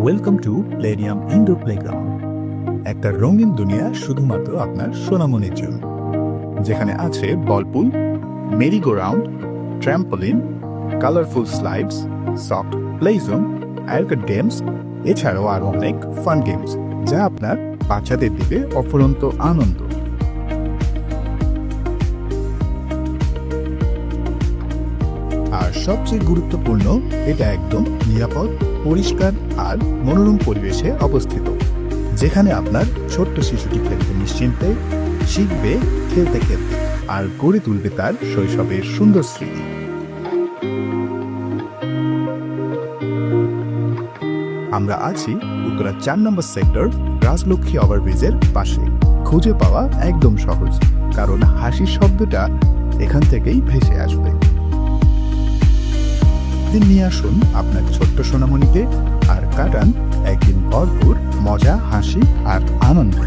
Welcome to Plenium indoor playground, একটা রঙিন দুনিয়া শুধুমাত্র আপনার সোনামনির জন্য, যেখানে আছে ball pool, merry go round, trampoline, colourful slides, soft play zone, arcade games, এছাড়াও আরও অনেক ফান গেমস যা আপনার বাচ্চাদের দিবে অফুরন্ত আনন্দ। আর সবচেয়ে গুরুত্বপূর্ণ, এটা একদম নিরাপদ, পরিষ্কার আর মনোরম পরিবেশে অবস্থিত, যেখানে আপনার ছোট্ট শিশুটি খেলতে নিশ্চিন্তে, শিখবে খেলতে খেলতে, আর গড়ে তুলবে তার শৈশবের সুন্দর স্মৃতি। আমরা আছি উত্তরা 4 নম্বর সেক্টর, রাজলক্ষ্মী ওভারব্রিজের পাশে। খুঁজে পাওয়া একদম সহজ, কারণ হাসির শব্দটা এখান থেকেই ভেসে আসবে। নিয়ে আসুন আপনার ছোট্ট সোনামণিকে আর কাটান একদিন ভরপুর মজা, হাসি আর আনন্দ।